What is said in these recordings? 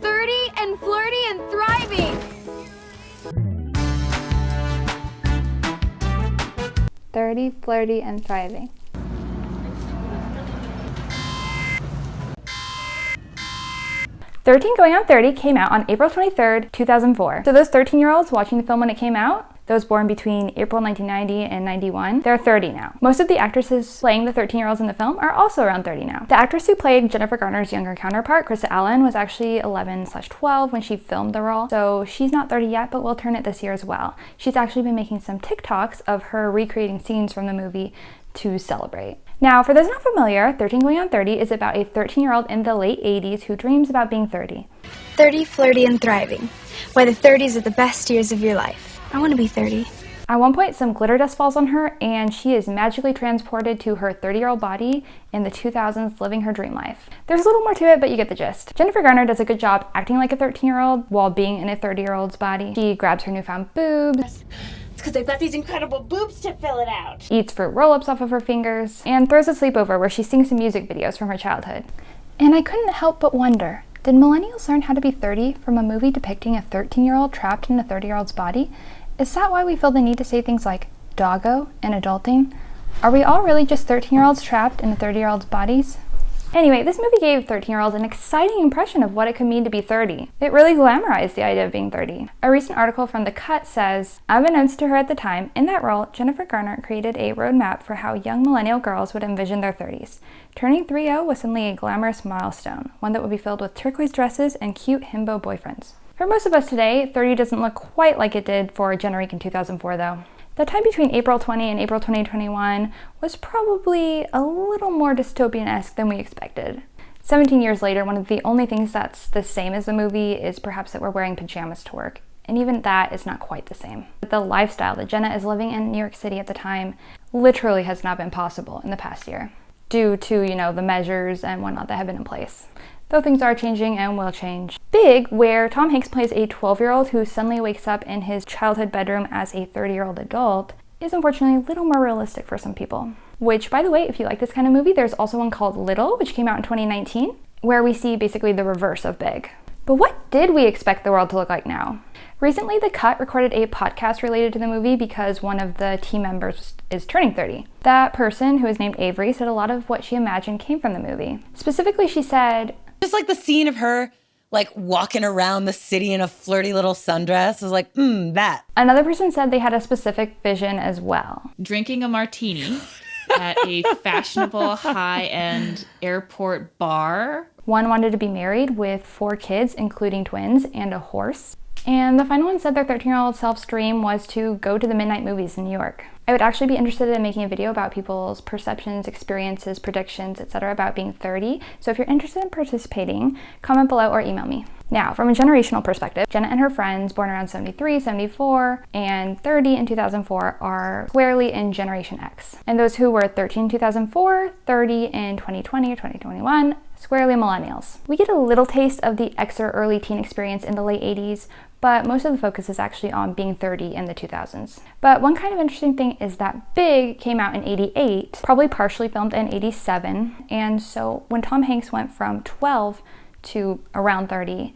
30 and flirty and thriving. 30, flirty, and thriving. "13 Going on 30 came out on April 23rd, 2004. So those 13-year-olds watching the film when it came out, those born between April 1990 and 91, they're 30 now. Most of the actresses playing the 13-year-olds in the film are also around 30 now. The actress who played Jennifer Garner's younger counterpart, Krista Allen, was actually 11/12 when she filmed the role, so she's not 30 yet, but will turn it this year as well. She's actually been making some TikToks of her recreating scenes from the movie to celebrate. Now, for those not familiar, 13 Going on 30 is about a 13-year-old in the late 80s who dreams about being 30. 30, flirty, and thriving. Why the 30s are the best years of your life. I want to be 30. At one point, some glitter dust falls on her, and she is magically transported to her 30-year-old body in the 2000s, living her dream life. There's a little more to it, but you get the gist. Jennifer Garner does a good job acting like a 13-year-old while being in a 30-year-old's body. She grabs her newfound boobs, because they've got these incredible boobs to fill it out. eats fruit roll-ups off of her fingers, and throws a sleepover where she sings some music videos from her childhood. And I couldn't help but wonder, did millennials learn how to be 30 from a movie depicting a 13-year-old trapped in a 30-year-old's body? Is that why we feel the need to say things like doggo and adulting? Are we all really just 13-year-olds trapped in a 30-year-old's bodies? Anyway, this movie gave 13-year-olds an exciting impression of what it could mean to be 30. It really glamorized the idea of being 30. A recent article from The Cut says, unbeknownst to her at the time, in that role, Jennifer Garner created a roadmap for how young millennial girls would envision their 30s. Turning 30 was suddenly a glamorous milestone, one that would be filled with turquoise dresses and cute himbo boyfriends. For most of us today, 30 doesn't look quite like it did for Jenna Rink in 2004 though. The time between April 20 and April 2021 was probably a little more dystopian-esque than we expected. 17 years later, one of the only things that's the same as the movie is perhaps that we're wearing pajamas to work. And even that is not quite the same. The lifestyle that Jenna is living in New York City at the time literally has not been possible in the past year, due to, the measures and whatnot that have been in place. Though things are changing and will change. Big, where Tom Hanks plays a 12-year-old who suddenly wakes up in his childhood bedroom as a 30-year-old adult, is unfortunately a little more realistic for some people. Which, by the way, if you like this kind of movie, there's also one called Little, which came out in 2019, where we see basically the reverse of Big. But what did we expect the world to look like now? Recently, The Cut recorded a podcast related to the movie because one of the team members is turning 30. That person, who is named Avery, said a lot of what she imagined came from the movie. Specifically, she said, just like the scene of her walking around the city in a flirty little sundress is that. Another person said they had a specific vision as well. Drinking a martini at a fashionable high-end airport bar. One wanted to be married with 4 kids, including twins, and a horse. And the final one said their 13-year-old self's dream was to go to the midnight movies in New York. I would actually be interested in making a video about people's perceptions, experiences, predictions, etc. about being 30. So if you're interested in participating, comment below or email me. Now, from a generational perspective, Jenna and her friends born around 73, 74, and 30 in 2004 are squarely in Generation X. And those who were 13 in 2004, 30 in 2020 or 2021, squarely millennials. We get a little taste of the X or early teen experience in the late 80s, but most of the focus is actually on being 30 in the 2000s. But one kind of interesting thing is that Big came out in 88, probably partially filmed in 87, and so when Tom Hanks went from 12 to around 30,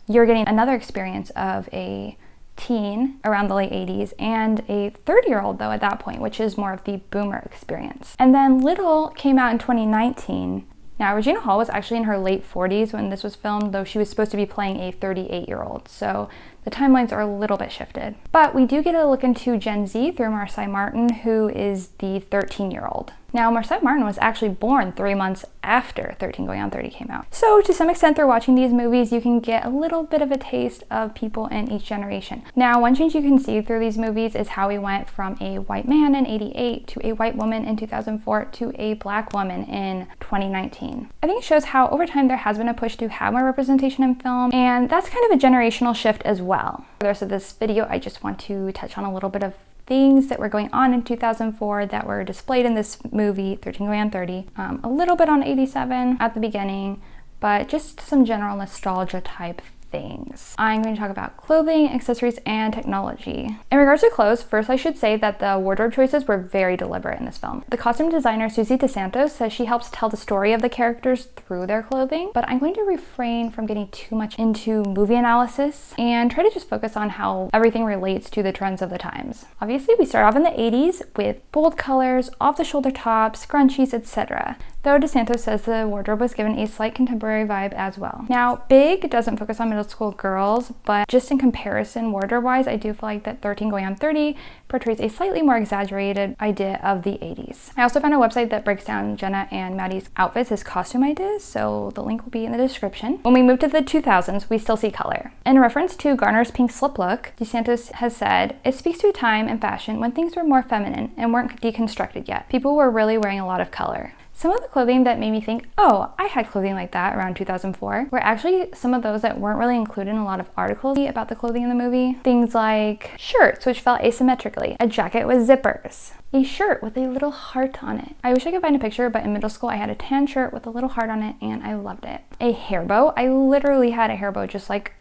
you're getting another experience of a teen around the late 80s and a 30-year-old though at that point, which is more of the boomer experience. And then Little came out in 2019. Now, Regina Hall was actually in her late 40s when this was filmed, though she was supposed to be playing a 38-year-old, so the timelines are a little bit shifted. But we do get a look into Gen Z through Marsai Martin, who is the 13-year-old. Now, Marsai Martin was actually born 3 months after 13 Going on 30 came out. So to some extent through watching these movies, you can get a little bit of a taste of people in each generation. Now, one change you can see through these movies is how we went from a white man in 88 to a white woman in 2004 to a black woman in 2019. I think it shows how over time there has been a push to have more representation in film, and that's kind of a generational shift as well. For the rest of this video, I just want to touch on a little bit of things that were going on in 2004 that were displayed in this movie, 13 Going on 30. A little bit on 87 at the beginning, but just some general nostalgia type things. I'm going to talk about clothing, accessories, and technology. In regards to clothes, first I should say that the wardrobe choices were very deliberate in this film. The costume designer Susie DeSantos says she helps tell the story of the characters through their clothing, but I'm going to refrain from getting too much into movie analysis and try to just focus on how everything relates to the trends of the times. Obviously, we start off in the 80s with bold colors, off-the-shoulder tops, scrunchies, etc. Though DeSantos says the wardrobe was given a slight contemporary vibe as well. Now, Big doesn't focus on middle school girls, but just in comparison, wardrobe-wise, I do feel like that 13 Going on 30 portrays a slightly more exaggerated idea of the 80s. I also found a website that breaks down Jenna and Maddie's outfits as costume ideas, so the link will be in the description. When we move to the 2000s, we still see color. In reference to Garner's pink slip look, DeSantos has said, "It speaks to a time and fashion when things were more feminine and weren't deconstructed yet. People were really wearing a lot of color." Some of the clothing that made me think, oh, I had clothing like that around 2004, were actually some of those that weren't really included in a lot of articles about the clothing in the movie. Things like shirts, which fell asymmetrically, a jacket with zippers, a shirt with a little heart on it. I wish I could find a picture, but in middle school I had a tan shirt with a little heart on it and I loved it. A hair bow. I literally had a hair bow just like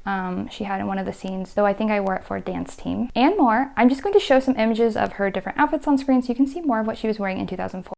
she had in one of the scenes, though I think I wore it for a dance team. And more. I'm just going to show some images of her different outfits on screen so you can see more of what she was wearing in 2004.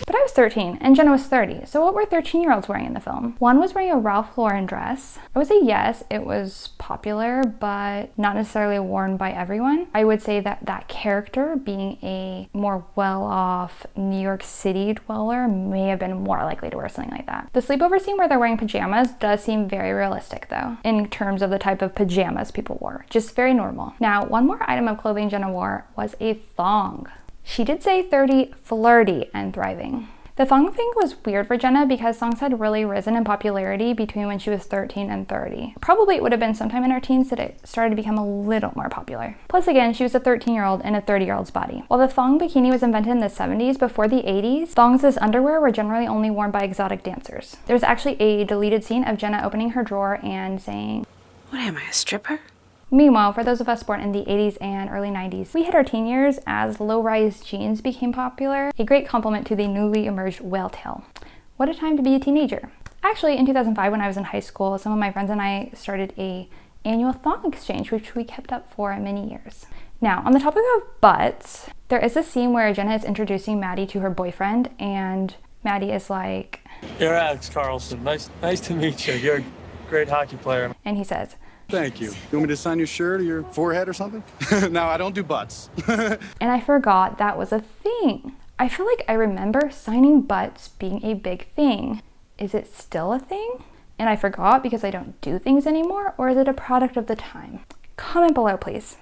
But I was 13 and Jenna was 30, so what were 13-year-olds wearing in the film? One was wearing a Ralph Lauren dress. I would say yes, it was popular, but not necessarily worn by everyone. I would say that that character, being a more well-off New York City dweller, may have been more likely to wear something like that. The sleepover scene where they're wearing pajamas does seem very realistic though, in terms of the type of pajamas people wore. Just very normal. Now, one more item of clothing Jenna wore was a thong. She did say 30, flirty, and thriving. The thong thing was weird for Jenna because thongs had really risen in popularity between when she was 13 and 30. Probably it would have been sometime in her teens that it started to become a little more popular. Plus again, she was a 13-year-old in a 30-year-old's body. While the thong bikini was invented in the 70s, before the 80s, thongs as underwear were generally only worn by exotic dancers. There's actually a deleted scene of Jenna opening her drawer and saying, What am I, a stripper? Meanwhile, for those of us born in the 80s and early 90s, we hit our teen years as low-rise jeans became popular, a great compliment to the newly emerged whale tail. What a time to be a teenager. Actually, in 2005 when I was in high school, some of my friends and I started a annual thong exchange, which we kept up for many years. Now, on the topic of butts, there is a scene where Jenna is introducing Maddie to her boyfriend, and Maddie is like, "You're Alex Carlson. Nice to meet you. You're a great hockey player." And he says, "Thank you. You want me to sign your shirt or your forehead or something?" No, I don't do butts. and I forgot that was a thing. I feel like I remember signing butts being a big thing. Is it still a thing? And I forgot because I don't do things anymore, or is it a product of the time? Comment below, please.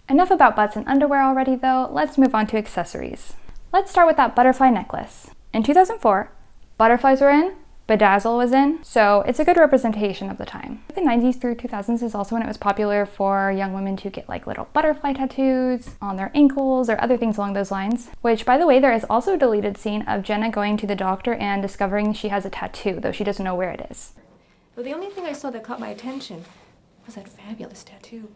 Enough about butts and underwear already though, let's move on to accessories. Let's start with that butterfly necklace. In 2004, butterflies were in, bedazzle was in, so it's a good representation of the time. The 90s through 2000s is also when it was popular for young women to get like little butterfly tattoos on their ankles or other things along those lines. Which, by the way, there is also a deleted scene of Jenna going to the doctor and discovering she has a tattoo, though she doesn't know where it is. Well, the only thing I saw that caught my attention was that fabulous tattoo.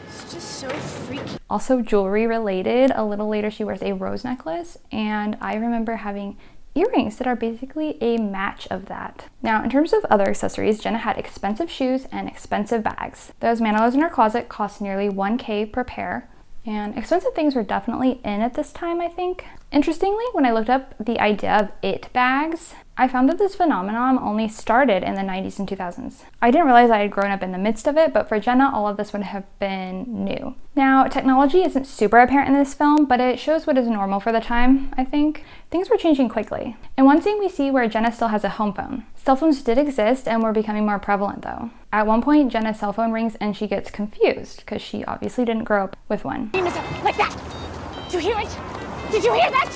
It's just so freaky. Also jewelry related, a little later she wears a rose necklace, and I remember having earrings that are basically a match of that. Now, in terms of other accessories, Jenna had expensive shoes and expensive bags. Those Manilows in her closet cost nearly $1,000 per pair, and expensive things were definitely in at this time, I think. Interestingly, when I looked up the idea of it bags, I found that this phenomenon only started in the 90s and 2000s. I didn't realize I had grown up in the midst of it, but for Jenna, all of this would have been new. Now, technology isn't super apparent in this film, but it shows what is normal for the time, I think. Things were changing quickly. In one scene, we see where Jenna still has a home phone. Cell phones did exist and were becoming more prevalent though. At one point, Jenna's cell phone rings and she gets confused because she obviously didn't grow up with one. Like that. Did you hear it? Did you hear that?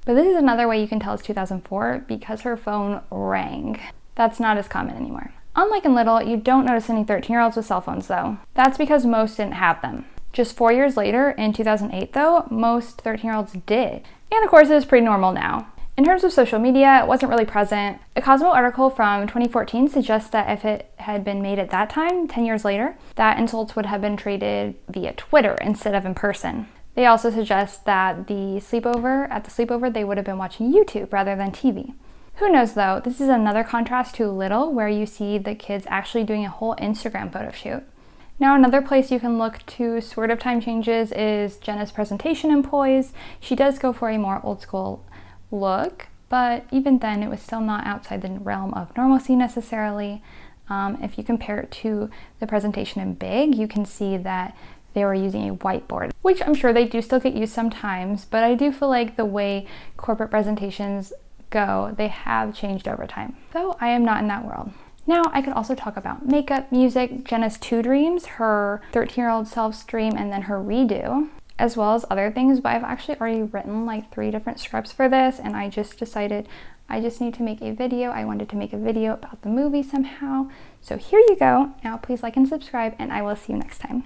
But this is another way you can tell it's 2004 because her phone rang. That's not as common anymore. Unlike in Little, you don't notice any 13-year-olds with cell phones though. That's because most didn't have them. Just 4 years later, in 2008 though, most 13-year-olds did. And of course, it is pretty normal now. In terms of social media, it wasn't really present. A Cosmo article from 2014 suggests that if it had been made at that time, 10 years later, that insults would have been traded via Twitter instead of in person. They also suggest that at the sleepover, they would have been watching YouTube rather than TV. Who knows though, this is another contrast to Little, where you see the kids actually doing a whole Instagram photo shoot. Now another place you can look to sort of time changes is Jenna's presentation in Poise. She does go for a more old school look, but even then it was still not outside the realm of normalcy necessarily. If you compare it to the presentation in Big, you can see that they were using a whiteboard, which I'm sure they do still get used sometimes, but I do feel like the way corporate presentations go, they have changed over time, though I am not in that world. Now I could also talk about makeup, music, Jenna's 2 dreams, her 13-year-old self dream, and then her redo, as well as other things, but I've actually already written like 3 different scripts for this, and I just decided I just need to make a video. I wanted to make a video about the movie somehow. So here you go. Now please like and subscribe, and I will see you next time.